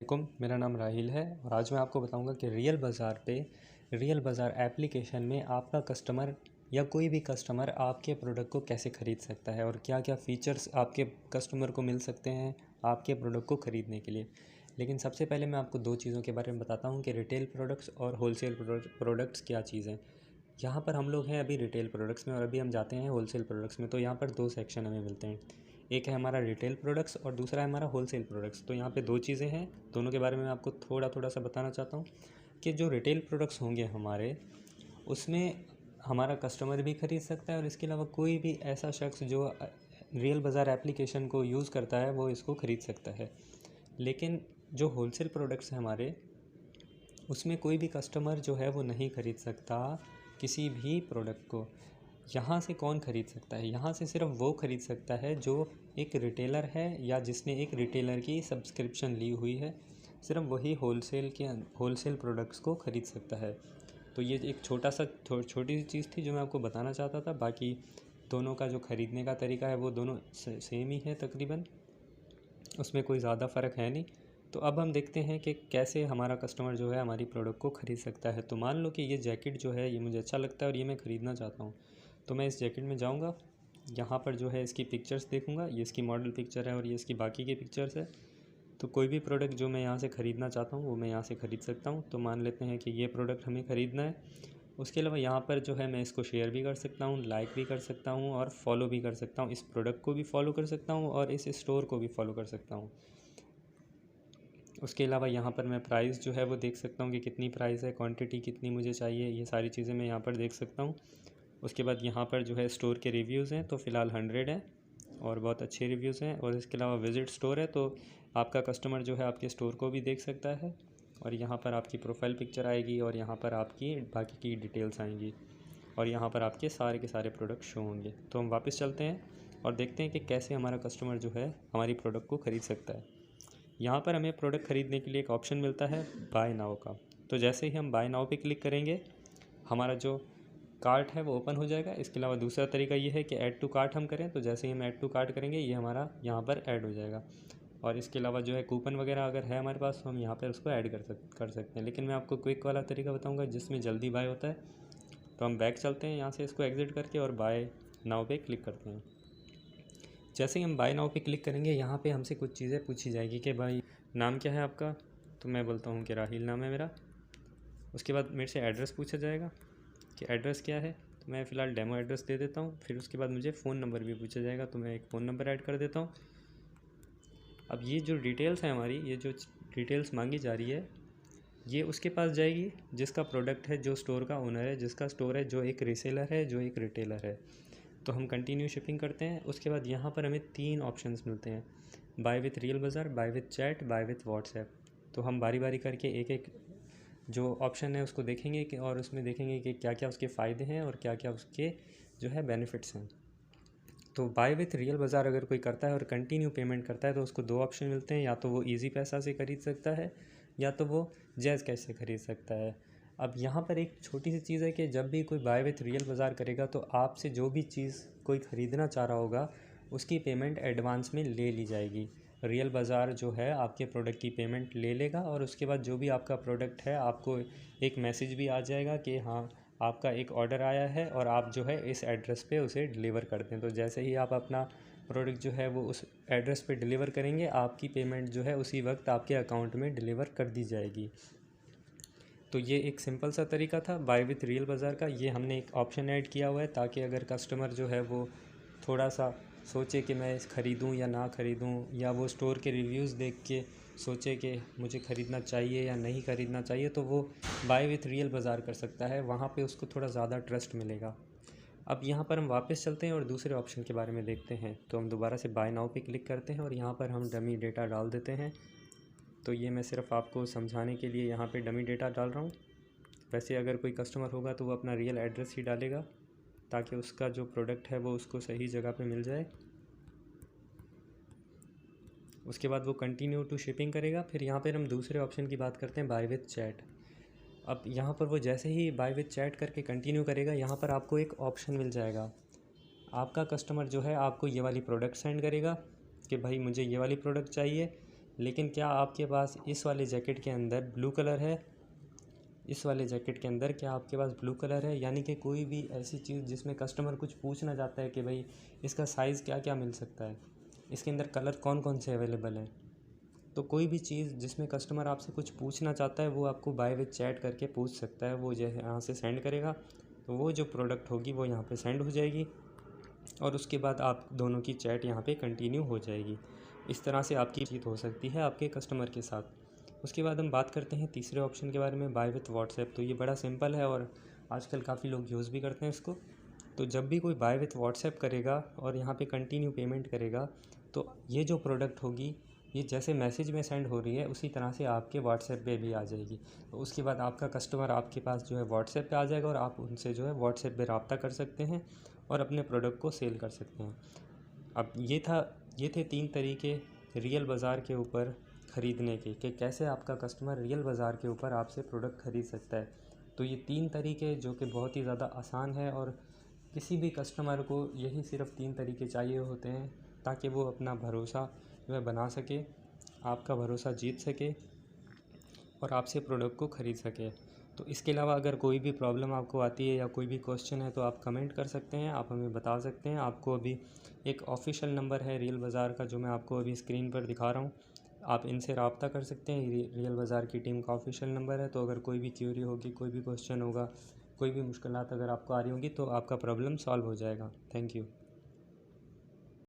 वालेकुम, मेरा नाम राहिल है और आज मैं आपको बताऊंगा कि रियल बाज़ार एप्लीकेशन में आपका कस्टमर या कोई भी कस्टमर आपके प्रोडक्ट को कैसे ख़रीद सकता है और क्या क्या फ़ीचर्स आपके कस्टमर को मिल सकते हैं आपके प्रोडक्ट को ख़रीदने के लिए। लेकिन सबसे पहले मैं आपको दो चीज़ों के बारे में बताता हूँ कि रिटेल प्रोडक्ट्स और होलसेल प्रोडक्ट्स क्या चीज़ हैं। यहाँ पर हम लोग हैं अभी रिटेल प्रोडक्ट्स में और अभी हम जाते हैं होलसेल प्रोडक्ट्स में। तो यहाँ पर दो सेक्शन हमें मिलते हैं, एक है हमारा रिटेल प्रोडक्ट्स और दूसरा है हमारा होलसेल प्रोडक्ट्स। तो यहाँ पे दो चीज़ें हैं, दोनों के बारे में मैं आपको थोड़ा थोड़ा सा बताना चाहता हूँ कि जो रिटेल प्रोडक्ट्स होंगे हमारे, उसमें हमारा कस्टमर भी ख़रीद सकता है और इसके अलावा कोई भी ऐसा शख्स जो रियल बाज़ार एप्लीकेशन को यूज़ करता है वो इसको ख़रीद सकता है। लेकिन जो होलसेल प्रोडक्ट्स हैं हमारे, उसमें कोई भी कस्टमर जो है वो नहीं ख़रीद सकता किसी भी प्रोडक्ट को। यहाँ से कौन ख़रीद सकता है? यहाँ से सिर्फ वो ख़रीद सकता है जो एक रिटेलर है या जिसने एक रिटेलर की सब्सक्रिप्शन ली हुई है। सिर्फ वही होलसेल प्रोडक्ट्स को ख़रीद सकता है। तो ये एक छोटी सी चीज़ थी जो मैं आपको बताना चाहता था। बाकी दोनों का जो ख़रीदने का तरीका है वो दोनों सेम ही है तकरीबन, उसमें कोई ज़्यादा फ़र्क है नहीं। तो अब हम देखते हैं कि कैसे हमारा कस्टमर जो है हमारी प्रोडक्ट को ख़रीद सकता है। तो मान लो कि ये जैकेट जो है ये मुझे अच्छा लगता है और ये मैं ख़रीदना चाहता हूँ। तो मैं इस जैकेट में जाऊँगा, यहाँ पर जो है इसकी पिक्चर्स देखूँगा, ये इसकी मॉडल पिक्चर है और ये इसकी बाकी की पिक्चर्स है। तो कोई भी प्रोडक्ट जो मैं यहाँ से ख़रीदना चाहता हूँ वो मैं यहाँ से ख़रीद सकता हूँ। तो मान लेते हैं कि ये प्रोडक्ट हमें ख़रीदना है। उसके अलावा यहाँ पर जो है मैं इसको शेयर भी कर सकता हूँ, लाइक भी कर सकता हूँ और फॉलो भी कर सकता हूँ। इस प्रोडक्ट को भी फॉलो कर सकता हूँ और इस स्टोर को भी फॉलो कर सकता हूँ। उसके अलावा यहाँ पर मैं प्राइस जो है वो देख सकता हूँ कि कितनी प्राइस है, क्वांटिटी कितनी मुझे चाहिए, ये सारी चीज़ें मैं यहाँ पर देख सकता हूँ। उसके बाद यहाँ पर जो है स्टोर के रिव्यूज़ हैं, तो फ़िलहाल 100 हैं और बहुत अच्छे रिव्यूज़ हैं। और इसके अलावा विज़िट स्टोर है, तो आपका कस्टमर जो है आपके स्टोर को भी देख सकता है और यहाँ पर आपकी प्रोफाइल पिक्चर आएगी और यहाँ पर आपकी बाकी की डिटेल्स आएंगी और यहाँ पर आपके सारे के सारे प्रोडक्ट शो होंगे। तो हम वापस चलते हैं और देखते हैं कि कैसे हमारा कस्टमर जो है हमारी प्रोडक्ट को ख़रीद सकता है। यहाँ पर हमें प्रोडक्ट ख़रीदने के लिए एक ऑप्शन मिलता है बाय नाउ का। तो जैसे ही हम बाय नाउ पे क्लिक करेंगे हमारा जो कार्ट है वो ओपन हो जाएगा। इसके अलावा दूसरा तरीका ये है कि ऐड टू कार्ट हम करें, तो जैसे ही हम ऐड टू कार्ट करेंगे ये हमारा यहाँ पर ऐड हो जाएगा। और इसके अलावा जो है कूपन वगैरह अगर है हमारे पास तो हम यहाँ पर उसको ऐड कर सकते हैं। लेकिन मैं आपको क्विक वाला तरीका बताऊँगा जिसमें जल्दी बाय होता है। तो हम बैक चलते हैं यहाँ से, इसको एग्ज़िट करके और बाय नाउ पे क्लिक करते हैं। जैसे ही हम बाय नाउ पे क्लिक करेंगे यहाँ पे हमसे कुछ चीज़ें पूछी जाएगी कि भाई नाम क्या है आपका। तो मैं बोलता हूँ कि राहिल नाम है मेरा। उसके बाद मेरे से एड्रेस पूछा जाएगा कि एड्रेस क्या है, तो मैं फ़िलहाल डेमो एड्रेस दे देता हूँ। फिर उसके बाद मुझे फ़ोन नंबर भी पूछा जाएगा, तो मैं एक फ़ोन नंबर ऐड कर देता हूँ। अब ये जो डिटेल्स है हमारी, ये जो डिटेल्स मांगी जा रही है ये उसके पास जाएगी जिसका प्रोडक्ट है, जो स्टोर का ओनर है, जिसका स्टोर है, जो एक रीसेलर है, जो एक रिटेलर है। तो हम कंटिन्यू शिपिंग करते हैं। उसके बाद यहाँ पर हमें 3 ऑप्शंस मिलते हैं, बाय विथ रियल बाज़ार, buy with chat, buy with WhatsApp. तो हम बारी बारी करके एक एक जो ऑप्शन है उसको देखेंगे कि और उसमें देखेंगे कि क्या क्या उसके फ़ायदे हैं और क्या क्या उसके जो है बेनिफिट्स हैं। तो बाय विथ रियल बाज़ार अगर कोई करता है और कंटिन्यू पेमेंट करता है तो उसको 2 ऑप्शन मिलते हैं, या तो वो ईजी पैसा से खरीद सकता है या तो वो जैज़ कैश से खरीद सकता है। अब यहाँ पर एक छोटी सी चीज़ है कि जब भी कोई बाय विथ रियल बाज़ार करेगा तो आपसे जो भी चीज़ कोई ख़रीदना चाह रहा होगा उसकी पेमेंट एडवांस में ले ली जाएगी। रियल बाज़ार जो है आपके प्रोडक्ट की पेमेंट ले लेगा और उसके बाद जो भी आपका प्रोडक्ट है आपको एक मैसेज भी आ जाएगा कि हाँ आपका एक ऑर्डर आया है और आप जो है इस एड्रेस पे उसे डिलीवर कर दें। तो जैसे ही आप अपना प्रोडक्ट जो है वो उस एड्रेस पे डिलीवर करेंगे आपकी पेमेंट जो है उसी वक्त आपके अकाउंट में डिलीवर कर दी जाएगी। तो ये एक सिंपल सा तरीका था बाय विथ रियल बाज़ार का। ये हमने एक ऑप्शन ऐड किया हुआ है ताकि अगर कस्टमर जो है वो थोड़ा सा सोचे कि मैं ख़रीदूँ या ना ख़रीदूँ, या वो स्टोर के रिव्यूज़ देख के सोचे कि मुझे ख़रीदना चाहिए या नहीं ख़रीदना चाहिए, तो वो बाय विथ रियल बाज़ार कर सकता है। वहाँ पे उसको थोड़ा ज़्यादा ट्रस्ट मिलेगा। अब यहाँ पर हम वापस चलते हैं और दूसरे ऑप्शन के बारे में देखते हैं। तो हम दोबारा से बाय नाउ पे क्लिक करते हैं और यहाँ पर हम डमी डेटा डाल देते हैं। तो ये मैं सिर्फ आपको समझाने के लिए यहाँ पे डमी डेटा डाल रहा हूँ। वैसे अगर कोई कस्टमर होगा तो वो अपना रियल एड्रेस ही डालेगा ताकि उसका जो प्रोडक्ट है वो उसको सही जगह पे मिल जाए। उसके बाद वो कंटिन्यू टू शिपिंग करेगा। फिर यहाँ पर हम दूसरे ऑप्शन की बात करते हैं, बाय विथ चैट। अब यहाँ पर वो जैसे ही बाय विथ चैट करके कंटिन्यू करेगा यहाँ पर आपको एक ऑप्शन मिल जाएगा। आपका कस्टमर जो है आपको ये वाली प्रोडक्ट सेंड करेगा कि भाई मुझे ये वाली प्रोडक्ट चाहिए, लेकिन क्या आपके पास इस वाले जैकेट के अंदर ब्लू कलर है? इस वाले जैकेट के अंदर क्या आपके पास ब्लू कलर है? यानी कि कोई भी ऐसी चीज़ जिसमें कस्टमर कुछ पूछना चाहता है कि भाई इसका साइज़ क्या क्या मिल सकता है, इसके अंदर कलर कौन कौन से अवेलेबल हैं। तो कोई भी चीज़ जिसमें कस्टमर आपसे कुछ पूछना चाहता है वो आपको बाय विथ चैट करके पूछ सकता है। वो जो है यहाँ से सेंड करेगा, तो वो जो प्रोडक्ट होगी वो यहाँ पे सेंड हो जाएगी और उसके बाद आप दोनों की चैट यहाँ पे कंटिन्यू हो जाएगी। इस तरह से आपकी चीज़ हो सकती है आपके कस्टमर के साथ। उसके बाद हम बात करते हैं तीसरे ऑप्शन के बारे में, बाय विथ व्हाट्सएप। तो ये बड़ा सिंपल है और आजकल काफ़ी लोग यूज़ भी करते हैं इसको। तो जब भी कोई बाय विथ व्हाट्सएप करेगा और यहाँ पे कंटिन्यू पेमेंट करेगा, तो ये जो प्रोडक्ट होगी ये जैसे मैसेज में सेंड हो रही है उसी तरह से आपके व्हाट्सएप पे भी आ जाएगी। तो उसके बाद आपका कस्टमर आपके पास जो है व्हाट्सएप पे आ जाएगा और आप उनसे जो है व्हाट्सएप पे रब्ता कर सकते हैं और अपने प्रोडक्ट को सेल कर सकते हैं। अब ये थे 3 तरीके रियल बाज़ार के ऊपर ख़रीदने के, कि कैसे आपका कस्टमर रियल बाज़ार के ऊपर आपसे प्रोडक्ट ख़रीद सकता है। तो ये 3 तरीके जो कि बहुत ही ज़्यादा आसान है और किसी भी कस्टमर को यही सिर्फ़ 3 तरीके चाहिए होते हैं ताकि वो अपना भरोसा जो है बना सके, आपका भरोसा जीत सके और आपसे प्रोडक्ट को ख़रीद सके। तो इसके अलावा अगर कोई भी प्रॉब्लम आपको आती है या कोई भी क्वेश्चन है तो आप कमेंट कर सकते हैं, आप हमें बता सकते हैं। आपको अभी एक ऑफिशियल नंबर है रियल बाज़ार का जो मैं आपको अभी स्क्रीन पर दिखा रहा हूँ, आप इनसे रब्ता कर सकते हैं। रियल बाज़ार की टीम का ऑफिशियल नंबर है। तो अगर कोई भी क्यूरी होगी, कोई भी क्वेश्चन होगा, कोई भी मुश्किलात अगर आपको आ रही होंगी तो आपका प्रॉब्लम सॉल्व हो जाएगा। Thank you.